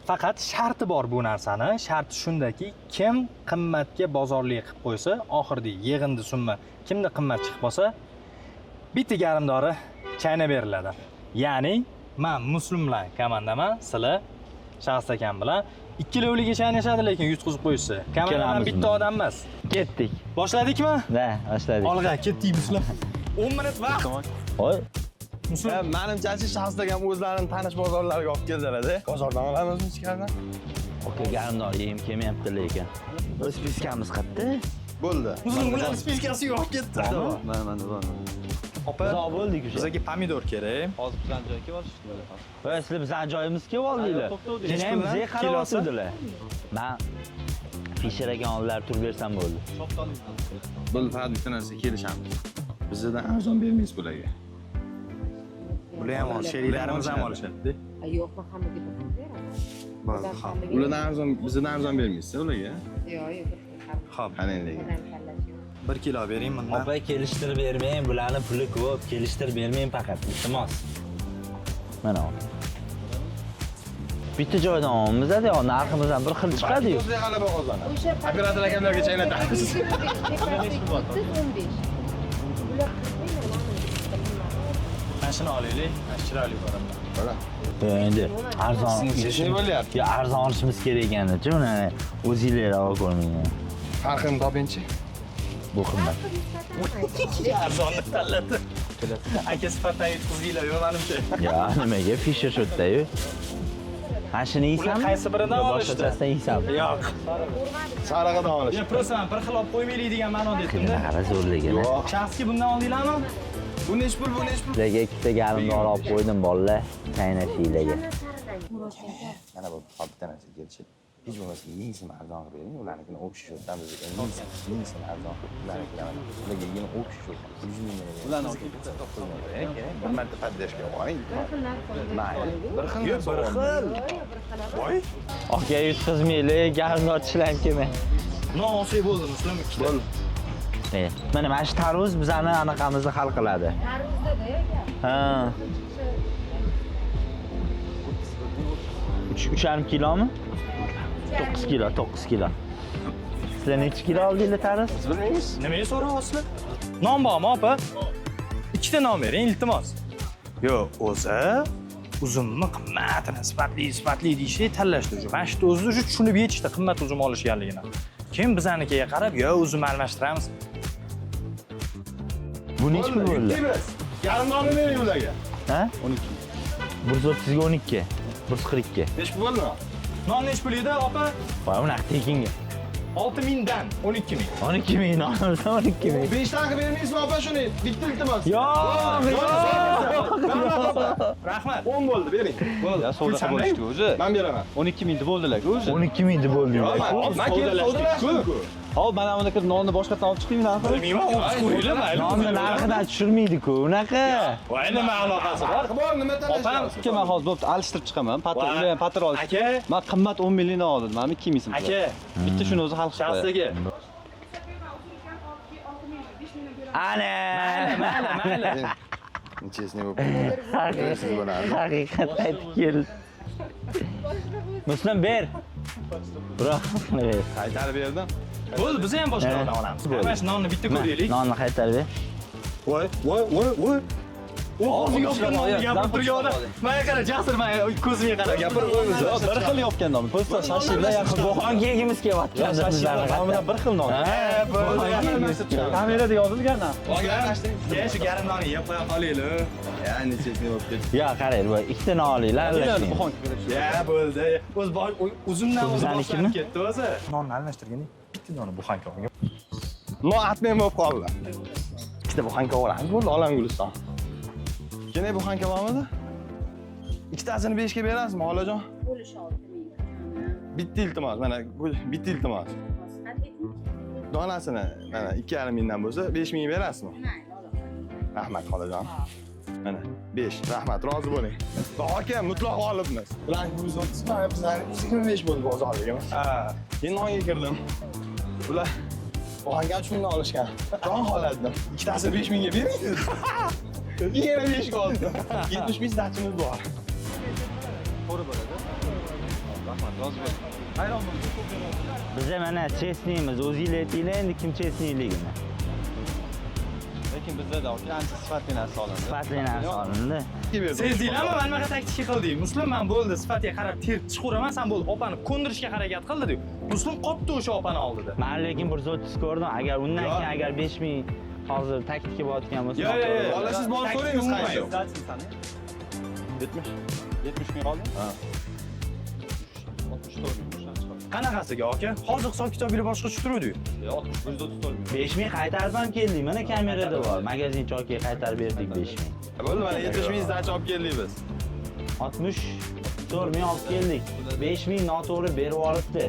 Faqat sharti bor bu narsani. Sharti shundaki, kim qimmatga bozorlik qilib qo'ysa, oxirgi yig'indi summa kimda qimmat chiqib qolsa, bitta garmdori chaynab beriladi. Ya'ni men Muslim bilan komandaman, sizlar Shaxs akam bilan ikkilovliga chaynashadi, lekin yutqizib qo'yishsa. Kameradan bitta odam emas. Ketdik. Boshladikmi? Da, boshladik. Olg'a ketdik bizlar. 10 minut vaqt. Voy, Muslim. Menimcha shaxslar ham o'zlarining tanish bozorlariga olib keldilar-da. Bozordan olamizmi ichkaridan? aka garmdor yeyim kelmayapti lekin. O'z fiskamiz qayerda? Bo'ldi. Muslim ular spiskasi yo'q ketdi. Mana. Opa, Uzoq bo'ldik o'sha. bizga pomidor kerak. Hozir bilan joyga borishdi. Voy, sizlar bizning joyimizga oldinglar. Necha Yana bizga puldan? qarab o'tirdilar. Men Fisher aka oldilar turib bersam bo'ldi. Bo'ldi, faqat bitta narsa kelishamiz. Bizdan arzon bermaysiz bularga. Bular ham sheriklarimiz ham olishadi. Yo'q, men hammaga bir xil beraman. Bo'ldi. Ulardan arzon, bizdan arzon bermaysiz ularga. Yo'q, Xo'p, Qani lekin. 1 kilo bering bundan. Opa kelishtirib bermang, bularni puli ko'p, kelishtirib bermang faqat. Iltimos. Mana ol. Bitta joydan olamiz-da, narximiz ham bir xil chiqadi-yu. O'zga g'alaba qozonadi. Operator akamlarga chaynatamiz. 15. Mashina olaylik, chiroyli ko'raman. Mana. Endi arzon Sizga bo'lyapti. Ya arzon olishimiz kerak ekan-da, uni o'zinglar olib ko'rmang. Farqini toping-chi. Bu qimmat. Arzonni tanladi. Aka sifatdan yutqizinglar, yo'q menimcha. Ya nimaga Fisher shotda-yu? Mashina Ular yeysanmi? qaysi biridan olishdi? Boshqasidan yeysanmi? Yo'q. Sarig'idan olish. Ya prosan bir xil olib qo'ymaylik degan ma'noda aytdim-da. Qara zo'rligini. Shaxsga bundan oldinglarmi? Bu nechi pul, bu nechi pul? Sizlarga ikkita garimdor olib qo'ydim bolalar, chaynashinglarga. Mana bu bitta narsa kelishib. Hech bo'lmasa yengsini arzon qilib bering. Ularnikini o'qish uchun bizga yengsini arzon qilib ularnikini ularga yana o'qish uchun 100 ming berib. Ularni olib kerak. Bir marta poddashga qo'ying. Mayli. Bir xil. Voy. Aka yutqizmaylik, garimdor tishlam kelmay. Nosi bo'ldi Muslim ikkita. Bo'ldi. Mana shu tarvuz bizani anaqamizni hal qiladi. Ha. 3,5 kilomi? 9 kilo, 9 kilo. Sizlar necha kilo oldinglar tarvuz? Bilmaymiz. Nimaga so'rayapsizlar? Non bormi, opa? Ikkita non bering, iltimos. Yo'q, o'zi uzumni qimmatini sifatli deyishni tanlashdi. Mana shu o'zini shu tushunib yetishdi qimmat uzum olishganligini. Keyin bizanikiga qarab, yo uzum almashtiramiz. Bu necha pul bo'ldi? Yarim nonni bering ularga. Ha? 12. 130 ga 12. 142. Nechi pul bo'ldi? Non nechi pul edi, opa? Voy, bunaqa tekinga. 6000 dan 12000. 12,000 non, 12,000. 5 tanga bermaysizmi opa shuni? Bitta iltimos. Yo'q, Rahmat. 10 bo'ldi, bering. Bo'ldi. Savdo bo'lishdi o'zi. Men beraman. 12 ming bo'ldilar-ku o'zi. 12,000 deb bo'ldi. Men kelib savdolashdim-ku. Hop, mana buni kirib nonni boshqatdan olib chiqaymi narxi? Bilmayman, qo'yinglar, mayli. Nonni narxidan tushirmaydi-ku, unaqa. Voy, nima aloqasi bor? Bor, nima talashamiz? Aka, men hozir bo'pti, alishtirib chiqaman. Patron, ular ham patron olishdi. Aka. Men qimmat 10 milliondan oldim. Mana 2 ming so'm. Aka, bitta shuni o'zi hal qilib qo'yadi. shaxsiga. Ana. Mayli. Nechesini bo'lib? Siz bo'ladi. Haqiqat aytib keldi. Muslim ber. Biroq, Qaytarib berdim. Bo'ldi, biz ham boshqa odam olamiz. Mana shu nonni bitta ko'raylik. nonni qaytarib ber. Voy. O'zi yopgan nonni gapirib turgan. Menga qara, Jasur, men ko'zimga qara gapirib qo'ymiz. Bir xil yopgan non. Po'sta shashliklar yaxshi. Bohon yegimiz kelyapti. Mana bir xil non. Kamerada yozilgan-a? Keyin shu garim nonni yeb qo'ya qolaylik. Ya, nechesini bo'libdi? Yo, qarang, bu ikkita non olinglar, aralashing. Ya, bo'ldi. O'z uzumdan o'zi Bizanikimi? boshlab ketdi o'zi. Nonni almashtirgan. Bitta nonni buxanka olgan. Non atmay bo'lib qoldi. Ikkita buxanka olamiz, bo'ldi, olam Guliston. Yana buxanka bormidi? Ikkitasini 5 ga berasizmi, xolajon? Bo'lish 6000. Bitta iltimos, mana bitta iltimos. Donasini mana 2,5 mingdan bo'lsa 5 ming berasizmi? Rahmat xolajon. Mana 5, rahmat, rozi bo'ling. Va aka, mutlaq g'olibmiz. Ular 130 mana bizlar 125 bo'ldi bozorga. Ha, keyin nonga kirdim. Ular buxanka 3 mingdan olishgan. Jon holatda. Ikkitasi 5 mingga bermaysiz. Yana 5 qoldi. 70 ming dachimiz bor. To'g'ri bo'ladi. Rahmat, rozi bo'ling. Hayron bo'ldim. Biz mana chestniymiz, o'zinglar aytinglar endi kim chestniyligini. Lekin bizlarda ancha sifatli narsa olindi. Sifatli narsa olindi. Sezdinglarmi, men nima taktik qildik? Muslim men bo'ldi, sifatiga qarab terib chiqaraman, sen bo'ldi, opani ko'ndirishga harakat qildi. Muslim qopdi o'sha opani oldida. Men lekin 130 ko'rdim. Agar undan keyin agar 5000 hozir taklifga bo'layotgan bo'lsa. Yo'q. Ola siz borib ko'ringiz qaysi? 70 ming qoldi? Ha. 64 ming. Qanaqasiga aka? Hozir hisob kitobinglar boshqacha turuvdi. 134 ming. 5000 qaytarib ham keldik. Mana kamerada bor. Magazin chokiga qaytarib berdik 5000. Bo'ldi, mana 70 ming dacha olib keldik biz. 64 ming olib keldik. 5000 noto'g'ri berib olibdi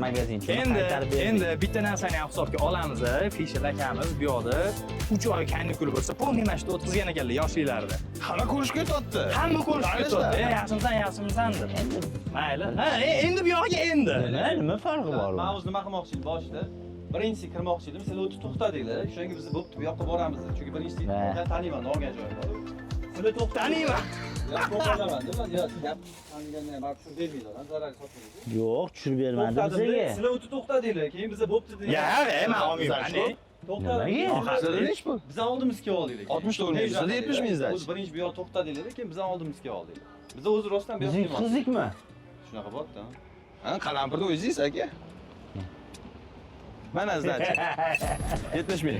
magazin chokiga qaytarib berdik. Endi bitta narsani ham hisobga olamiz. Fisher akamiz bu yoqda 3 oy kanikul bo'lsa, polniy mashqda o'tkazgan ekanlar yoshliklarida. Hamma ko'rishga o'tdi. Hamma ko'rishga o'tdi. Yaxshimisan deb. Mayli. Ha, endi bu yoqqa endi. Nima farqi bor? Men o'zi nima qilmoqchi edim boshida? Birinchisi kirmoqchi edim. Sizlar o'tib to'xtadinglar. Shunga biz bo'pti, bu yoqqa boramiz. Chunki birinchisi men taniyman, olgan joyim bor. Sizlar Taniyman. Yo'q, to'xtalaman. Yo'q, gap taniganda ham tushirib bermaydilar. Zarar sotmaydi. Yo'q, tushirib bermadi bizga. Sizlar o'tib to'xtadinglar. Keyin biza bo'pti dedi. Men olmayman. To'xtadinglar. Biz oldimizga oldik. 64 ming, sizlar 70 ming dacha. O'zi birinchi bu yoqqa to'xtadinglar, keyin biz oldimizga oldik. Biz o'zi rostdan bu yoqqa Biz qizlikmi? Shunaqa bo'pti. Ha, qalampirni o'zingiz aka. Mana zdacha. 70 ming.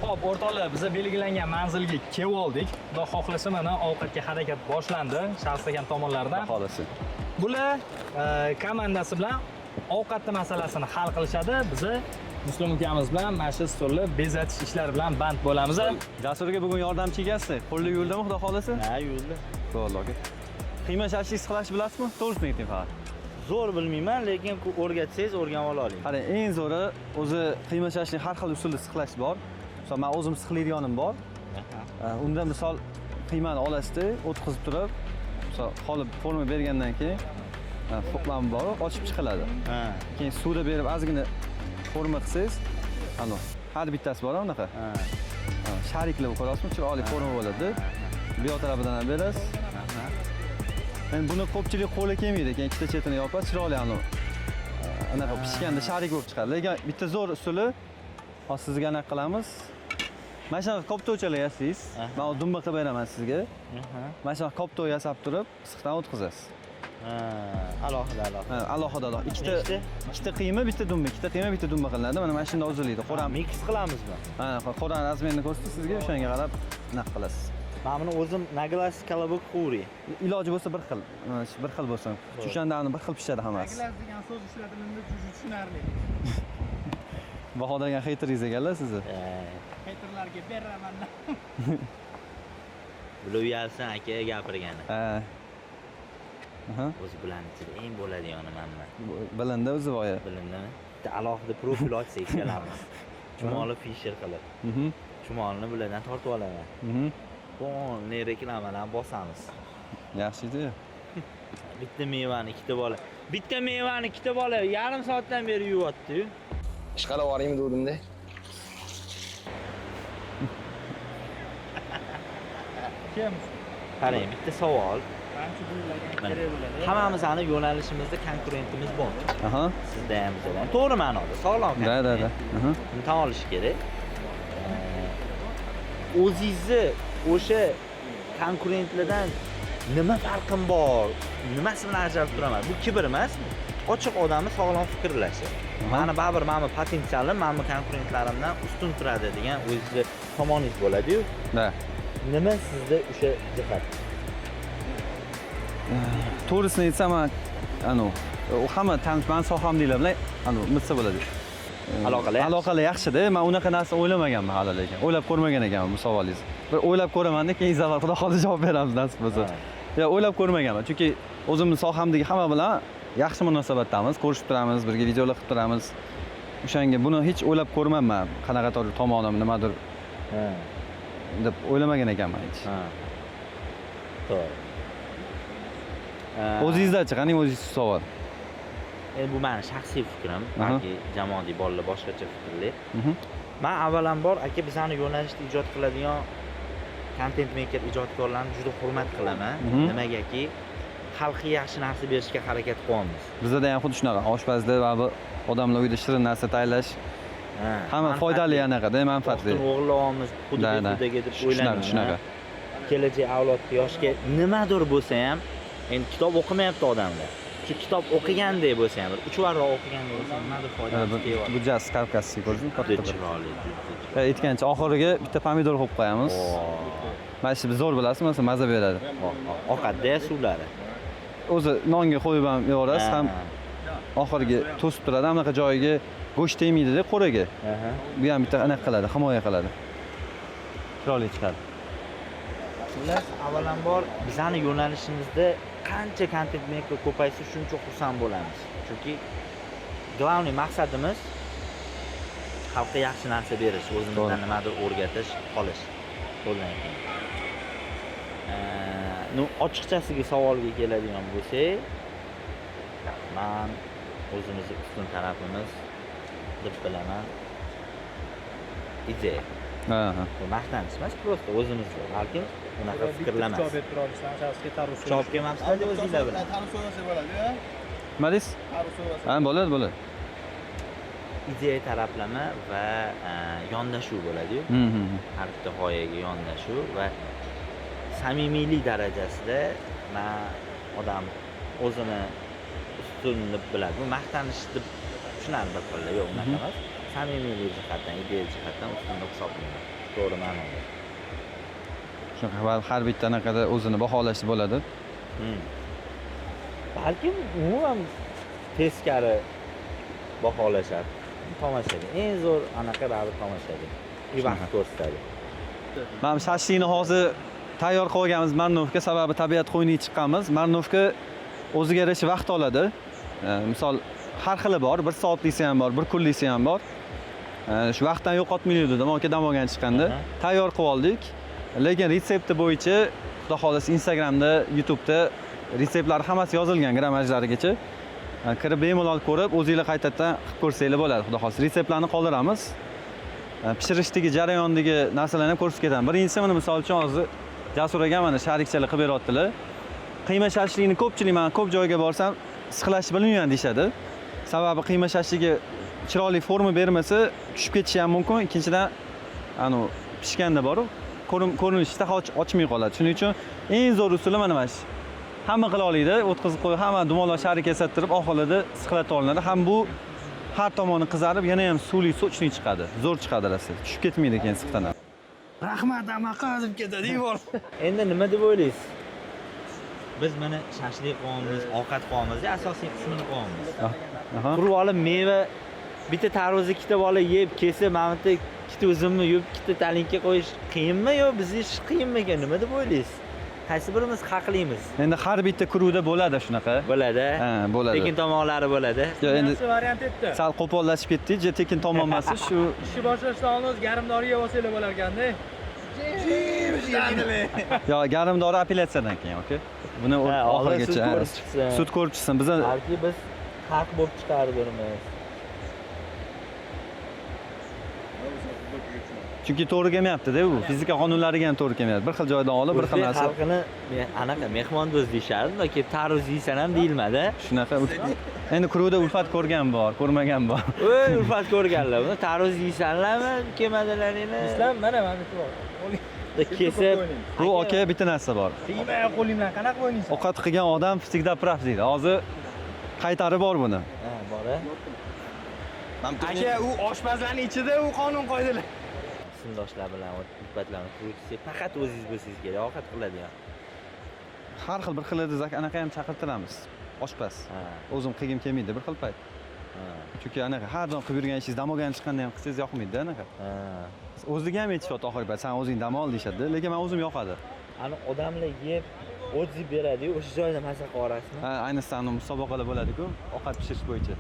Xo'p, o'rtoqlar, biz belgilangan manzilga kelib oldik. Xudo xohlasa mana ovqatga harakat boshlandi, shaxsiyan tomonlaridan. Xolasi. Bular komandasi bilan ovqatni masalasini hal qilishadi. Biz Muslim ukamiz bilan mana shu stolni bezatish ishlari bilan band bo'lamiz. Jasurga bugun yordamchi egasiz. Qo'lli yo'ldami xudo xolasa? Ha, yo'lda. Bo'ldi aka. Qiyma shashlik siqlashni bilasizmi? To'g'risini ayting faqat. Zo'r bilmayman, lekin o'rgatsangiz o'rganib oling. Qarang, eng zo'ri o'zi qiyma shashlik har xil usulda siqlash bor. Misol men o'zim siqlaydiganim bor. Unda misol qiymani olasizda, o'tkazib turib, misol qolib forma bergandan keyin fuqman bor, ochib chiqiladi. Keyin suvda berib ozgina forma qilsangiz, ana har bittasi bor unaqa. Shariklar ko'rasizmi? Chiroyli forma bo'ladi. Bu yoq tarafidan ham berasiz. Men buni ko'pchilik qo'li kelmaydi, keyin ikkita chetini yopib, chiroyli anaqa pishganda sharik bo'lib chiqadi. Lekin bitta zo'r usuli, hozir sizga anaqa qilamiz. Mana shunaqa koptovchalar yasangiz, men u dumba qilib beraman sizga. Mana shunaqa koptov yasab turib, issiqdan o'tkazasiz. Alohida. Alohida. Ikkita qiyma, bitta dumba, ikkita qiyma, bitta dumba qilinadi. Mana shunda o'zillaydi. Qo'ran mix qilamizmi? Qo'ran razmerini ko'rsatib sizga, o'shanga qarab naq qilasiz. Men buni o'zim naglas kolobok quri. Iloji bo'lsa bir xil bo'lsin. O'shandani bir xil pishadi hammasi. Naglas degan so'z ishlatilganda tushunarli. Baho degan xeyteringiz ekanlar sizni. Xeyterlarga beraman. Bilyapsan aka gapirgani. Aha. O'zi bilan ichida eng bo'ladigani manman. Bilindi o'zi voya. Bilindimi? Bitta alohida profil ochsak ikkalamiz. Chumoli Fisher qilib. Chumolni bulardan tortib olaman. Qo'lni reklamadan bosamiz. Yaxshi-ku. Bitta mevani ikkita bola yarim soatdan beri yuvyapti-yu. Ishqalab yuboraymi degandimda. Kim? Qarang, bitta savol. Qancha bo'lagan kerak bo'ladi? Hammamizni yo'nalishimizda konkurentimiz bor. Aha. Sizda ham bizda ham. To'g'ri ma'noda, sog'lom. Da. Aha. Buni tan olish kerak. O'zingizni o'sha konkurentlardan nima farqim bor? Nimasi bilan ajralib turaman? Bu kibr emas. Ochiq odamni sog'lom fikrlashi. Mani baribir meni potensialim, meni konkurentlarimdan ustun turadi degan o'zingizni tomoningiz bo'ladi-yu. Da. Nima sizda o'sha jihat? To'g'risini aytsam, u hamma men sohamdagilar bilan mitsa bo'ladi. Aloqalar yaxshi-da. Men unaqa narsa o'ylamaganman hali lekin. O'ylab ko'rmagan ekanman bu savolingizni. Bir o'ylab ko'raman-da, keyin zavol xudo xohlasa javob beramiz nasib bo'lsa. Yo, o'ylab ko'rmaganman. Chunki o'zimning sohamdagi hamma bilan yaxshi munosabatdamiz, ko'rishib turamiz, birga videolar qilib turamiz. O'shanga buni hech o'ylab ko'rmayman. Qanaqadir tomonim nimadir deb o'ylamagan ekanman hech. To'g'ri. O'zingizda-chi, qani o'zingiz savol? Bu meni shaxsiy fikrim, balki jamoatdagi bolalar boshqacha fikrli. Men avvalambor aka bizani yo'nalishda ijod qiladigan content maker ijodkorlarni juda hurmat qilaman. Nimagaki xalqqa yaxshi narsa berishga harakat qilyapmiz. Bizda ham xuddi shunaqa, oshpazda va uyda shirin narsa tayyorlash. Hamma foydali anaqa-da, manfaatli. O'g'irlayapmiz, xudoga deb o'ylayman. Shunaqa. Kelajak avlodga, yoshga nimadir bo'lsa ham, endi kitob o'qimayapti odamlar. Shu kitob o'qiganday bo'lsa ham, 3 varroq o'qiganday bo'lsa, nimadir foydasi deyapti. Bu jas kavkazskiy ko'rdingmi? Juda chiroyli. Aytgancha oxiriga bitta pomidor qo'yib qo'yamiz. Mana shu zo'r bilasizmi, masalan, maza beradi. Oqatda suvlari. O'zi nonga qo'yib ham yevorasiz, ham oxiriga to'sib turadi. Bunaqa joyiga go'sht tegmaydi-da qo'raga. Bu ham bitta anaqa qiladi, himoya qiladi. Chiroyli chiqadi. Xullas, avvalambor bizani yo'nalishimizda qancha content maker ko'paysa, shuncha xursand bo'lamiz. Chunki global maqsadimiz xalqqa yaxshi narsa berish, o'zimizdan nimadir o'rgatish, qolish. Qo'ldan keyin. Ochiqchasiga savolga keladigan bo'lsak, men o'zimizning ustun tarafimiz deb bilaman. Ideya. Bu maqtanish emas, prosta o'zimizga. Balkim unaqa fikrlamas. Chop kelmabsiz deb o'zingizlar bilan. Nima deysiz? Bo'ladi. Ideya taraflama va yondashuv bo'ladi-yu. Har bitta g'oyaga yondashuv va samimiylik darajasida men odam o'zini ustun deb biladi. Bu maqtanish deb shularni bir xil, yo'q, unaqa emas. Samimiylik jihatdan, ideya jihatdan ustun deb hisoblayman. To'g'ri ma'noda. Shunaqa har bitta anaqada o'zini baholashi bo'ladi. Balkim umuman teskari baholashadi. tomoshaga. Eng zo'r anaqa baribir tomoshaga. Vaqt ko'rsatadi. Mana shashlikni hozir tayyor qilib olganmiz Marnovka, sababi tabiat qo'yniga chiqqanmiz. Marnovka o'ziga yarasha vaqt oladi. Misol har xili bor, 1 soatlisi ham bor, 1 kunlisi ham bor. Shu vaqtdan yo'qotmaylik dedim, aka dam olgan chiqqanda. Tayyor qilib oldik. Lekin retsepti bo'yicha xudo xolasa Instagramda, YouTube'da retseptlar hammasi yozilgan grammajlarigacha. Kirib bemalol ko'rib, o'zingizlar qaytadan qilib ko'rsanglar bo'ladi, xudo xolasa. Retseptlarni qoldiramiz. Pishirishdagi jarayondagi narsalarni ham ko'rsatib ketaman. Birinchisi mana misol uchun hozir Jasur aka mana sharikchalar qilib beryaptilar. Qiyma shashlikni ko'pchilik men ko'p joyga borsam siqlash bilmayman deyshadi. Sababi qiyma shashligiga chiroyli forma bermasa tushib ketishi ham mumkin. Ikkinchidan pishganda boru ko'rinishda ochmay qoladi. Shuning uchun eng zo'r usuli mana shu. Hamma qila oladi, o'tkazib qo'yib, hamma dumonlar sharik yasattirib, oxirida siqlatib olinadi. Ham bu har tomoni qizarib, yana ham suvli sochli chiqadi. Zo'r chiqadi rasa. Tushib ketmaydi keyin siqdan. Rahmat amaqa deb ketadi bor. Endi nima deb o'ylaysiz? Biz mana shashlik qilamiz, ovqat qilamiz, asosiy qismini qilamiz. Qurib olib meva bitta tarvuzga ikkita bola yeb, kelsa, mana bitta ikkita uzumni yeb, ikkita talinka qo'yish qiyinmi yo biz ish qiyinmi ekan? Nima deb o'ylaysiz? Qaysi birimiz haqlimiz? Endi har bitta kuruvda bo'ladi shunaqa. Bo'ladi. Ha, bo'ladi. Tekin tomonlari bo'ladi. Yo'q, endi variant etdi. sal qo'pollashib ketdik, tekin tomon emas, shu Ishni boshlashdan oldin garimdori yeb olsanglar bo'lar ekanda. yo garimdori apellyatsiyadan keyin, okay? Buni oxirigacha sud ko'rib chiqsin. Biz balki biz haq bo'lib chiqardirmiz. Chunki to'g'ri kelmayapti-da u. Fizika qonunlariga ham to'g'ri kelmayapti. Bir xil joydan olib, bir xil narsa. Xalqini anaqa mehmondo'st deyishardi, yoki tarvuz yeysan ham deyilmadi. Shunaqa. Endi kuruvda ulfat ko'rgan bor, ko'rmagan bor. Voy, ulfat ko'rganlar. Buni tarvuz yeysanlarmi, kelmadilaringni? Islam mana bitta bor. Kesib, Bu aka bitta narsa bor. Tegmay qo'ling bilan qanaqa o'ynaysan? Ovqat qilgan odam всегда прав deydi. Hozir qaytari bor buni. Ha, bor-a. Aka, u oshpazlarning ichida u qonun qoidalar. Sindoshlar bilan ulfatlarni ko'rishsa, faqat o'zingiz bo'lsangiz kerak, ovqat qiladigan. Har xil bir xil edi, anaqa ham chaqirtiramiz. Oshpaz. O'zim qilgim kelmaydi bir xil payt. Chunki anaqa har doim qilib yurgan ishingiz dam olgan chiqqanda ham qilsangiz yoqmaydi-da anaqa. O'ziga ham aytishyapti oxirgi payt, sen o'zing dam ol deyshadi, lekin men o'zim yoqadi. Ani odamlar yeb, o'tib beradi-yu, o'sha joyda mazza qilib yuborasizmi? Ha, ayniqsa musobaqalar bo'ladi-ku, ovqat pishirish bo'yicha.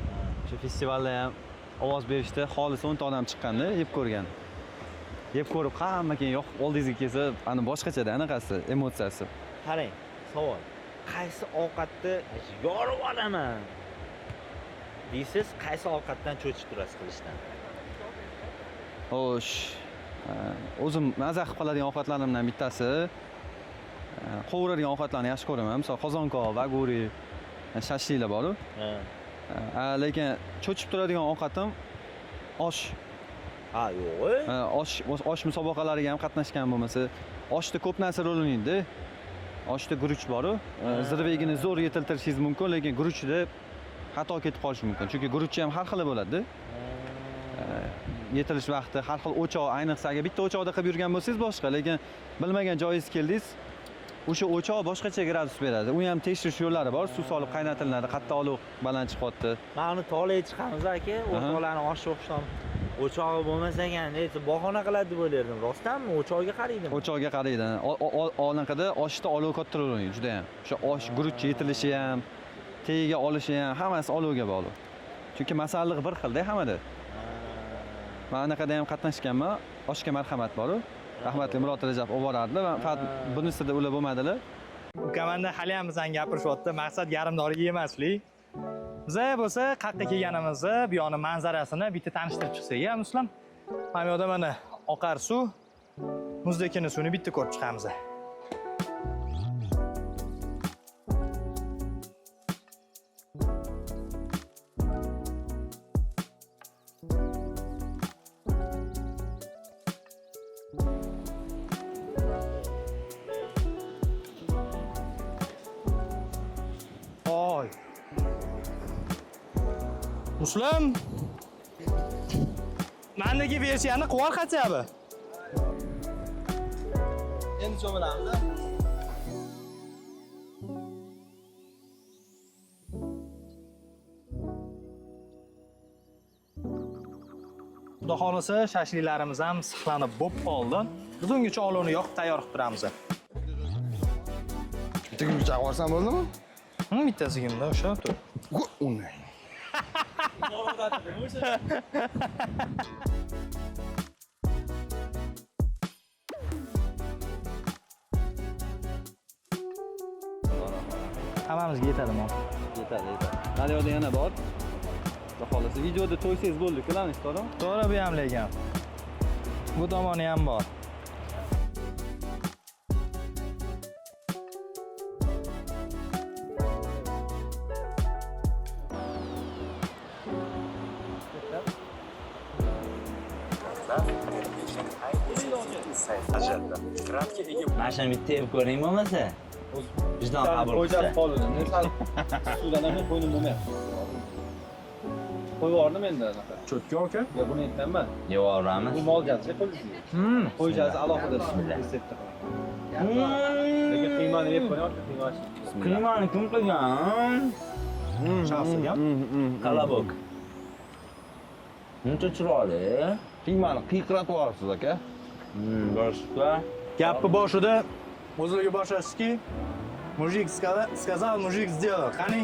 O'sha festivalda ham ovoz berishda xolis 10 ta odam chiqqanda yeb ko'rgan. Yeb ko'rib, hamma keyin yo'q, oldingizga kelsa, boshqacha-da anaqasi, emotsiyasi. Qarang, savol. Qaysi ovqatni yorib olaman deysiz, qaysi ovqatdan cho'chib turasiz qilishdan? Xo'sh, o'zim mazza qilib qoladigan ovqatlarimdan bittasi qovuradigan ovqatlarni yaxshi ko'raman. Misol qozonkov, vaguri, shashliklar bor-ku. Lekin cho'chib turadigan ovqatim osh. Ha, yo'q. Osh musobaqalariga ham qatnashgan bo'lmasa, oshda ko'p narsa rol o'ynaydi. Oshda guruch bor-ku. Zirvegini zo'r yetiltirishingiz mumkin, lekin guruchda xato ketib qolishi mumkin. Chunki guruchchi ham har xili bo'ladi. Yetilish vaqti har xil o'choq, ayniqsa agar bitta o'choqda qilib yurgan bo'lsangiz boshqa, lekin bilmagan joyingiz keldingiz, o'sha o'choq boshqacha gradus beradi. U ham tekshirish yo'llari bor, suv solib qaynatiladi, qattiqlik baland chiqyapti. Mana uni tolaga chiqamiz aka, o'choqlarni osh o'xsham. O'chog'i bo'lmasa ekan, bahona qiladi deb o'ylardim. Rostdanmi? O'choqga qaraydimi? O'choqga qaraydi. Olinqada oshda olov katta rol o'ynaydi juda ham. O'sha osh guruch yetilishi ham, tagiga olishi ham hammasi olovga bog'liq. Chunki masalliq bir xilda hammada. Men anaqada ham qatnashganman. Oshga marhamat bor-ku. Rahmatli Murod Rajab olib borardi va faqat bunisida ular bo'lmadilar. Ukamanda hali ham bizdan gapirishyapti. Maqsad garimdoriga yemaslik. Biza bo'lsa qayerga kelganimizni, bu yo'ni manzarasini bitta tanishtirib chiqsak, ya Muslim. Mana bu yerda mana oqar suv, muzdekini suvni bitta ko'rib chiqamiz. Oy. Muslim. Mendagi versiyani quvor qachabi? Endi cho'milamiz. Xudo xolasa, shashliklarimiz ham saqlanib bo'lib qoldi. Biz ungacha olovni yoqib tayyor qilib turamiz. Bitta kungacha qo'ysan bo'ldimi? Bittasigimda o'sha tur. Unday. Hammamizga yetadimi? Yetadi. Naryoqda yana bor. Xudo xolasa videoda to'ysangiz bo'ldi-ku, lan istodim. To'g'ri, bu ham lekin. Bu tomoni ham bor. Mana shuni bitta yeb ko'ring bo'lmasa. Vijdon qabul qilsa. Qo'yjab qoldim. Men sal suvdan ham qo'ynim bo'lmayapti. Qo'yib yubordim endi anaqa. Cho'tka aka? Yo, buni aytmayman. Yevoramiz. Bu moljasi qo'yishdi. Qo'yjasi alohida reseptda. Lekin qiymani yeb qo'ying, qiymasi. Qiymani kim qilgan? Shafsiga. Qalabok. Muncha chiroyli. Qiymani qiyqiratib yuboribsiz aka. Boshqa. Gapni boshida o'zligi boshlashki, mujik сказал, mujik сделал. Qani,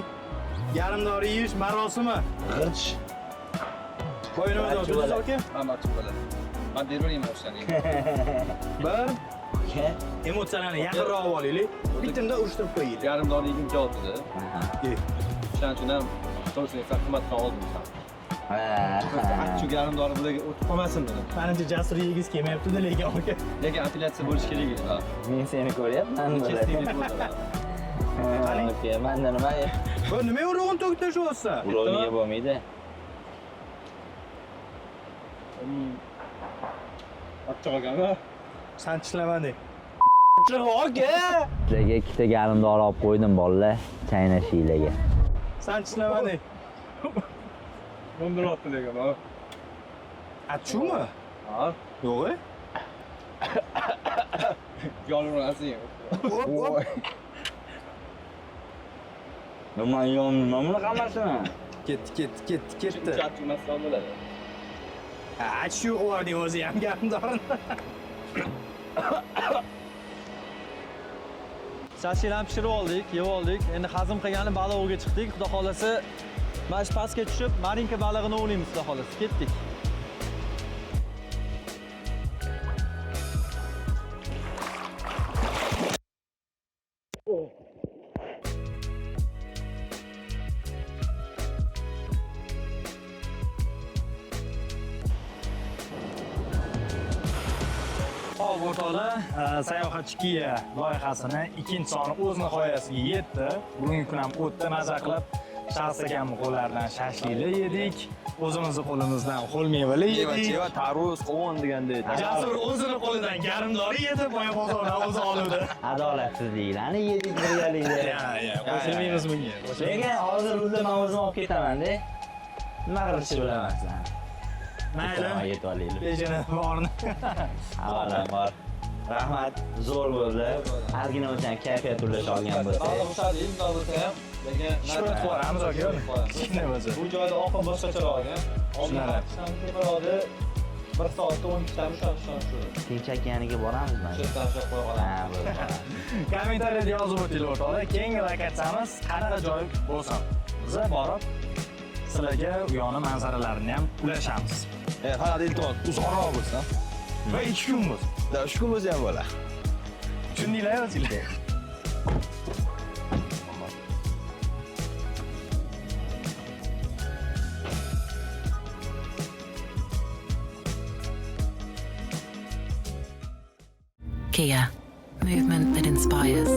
yarimdor yeyish marosimi. G'irch. Qo'yinimizni o'tiriz aka. Hamma chiqib qoladi. Men bermayman o'shani. Bir emotsiyalarni yaqinroq olaylik. Bitimda urishtirib qo'yaylik. Yarim dona yegim keldi. Shuning uchun ham to'g'risini aytsam qimmatdan oldim. Shu yarim dona bularga o'tib qolmasin dedim. Menimcha Jasur yegiz kelmayapti-da lekin aka. Lekin apellyatsiya bo'lish kerak edi. Men seni ko'ryapman. Chestlik bo'ldi. Qani? Aka, menda nima? Bu nima urug'in to'ktashyapsiz? Ulovniga bo'lmaydi. Achchiq ekanmi? San tishlamading. Aka! Sizlarga ikkita galimdor olib qo'ydim bolalar, chaynashinglarga. San tishlamading. Bundan olib lekin ha. Achchumi? Ha? Yo'q-e? Yolvorasing. Nima nima qamasini? Ketdi. Chatchi masala bo'ladi. Achchiq o'rding o'zi ham galimdorini. Shashliklarni pishirib oldik, yeb oldik. Endi hazm qilgani baliqga chiqdik. Xudo xolasa mana shu pastga tushib, marinka balig'ini o'g'laymiz, xudo xolasa. Ketdik. Hozir o'rtoqlar, sayohatchi Kia loyihasini ikkinchi soni o'z nihoyasiga yetdi. Bugungi kun ham o'tdi, maza qilib Shaxs akamni qo'llaridan shashliklar yedik. O'zimizni qo'limizdan qo'l mevali yedik. tarvuz, qovun degandek. Jasur o'zini qo'lidan garimdori yedi, boya bozordan o'zi oluvdi. Adolatsizliklarni yedik birgalikda. Qo'shilmaymiz bunga. Lekin hozir unda men o'zim olib ketaman-da. Nima qilishni bilaman. Mayli. Yetib olaylik. Bejana borni. Avvaldan bor. Rahmat, zo'r bo'ldi. Hargina o'shan kayfiyat ulasha olgan bo'lsa. Alloh o'shadi, imzo bo'lsa ham, lekin Shuhrat boramiz aka. Kichkina bo'lsa. bu joyda oqim boshqacharoq ekan. Shunaqa. Teparoqda 1 soatda 12 ta ushon shu. Tinch okeaniga boramiz mana. Chetdan ushlab qo'ya qolamiz. Ha, bo'ldi. Kommentariyada yozib o'tinglar o'rtoqlar. Keyingi lokatsiyamiz qanaqa joy bo'lsin. Biz borib sizlarga u yoqni manzaralarini ham ulashamiz. Faqat iltimos uzoqroq bo'lsin. Va 2 kun bo'lsin. 3 kun bo'lsa ham bo'ladi. Tushundinglar o'zinglar. Kia, movement that inspires.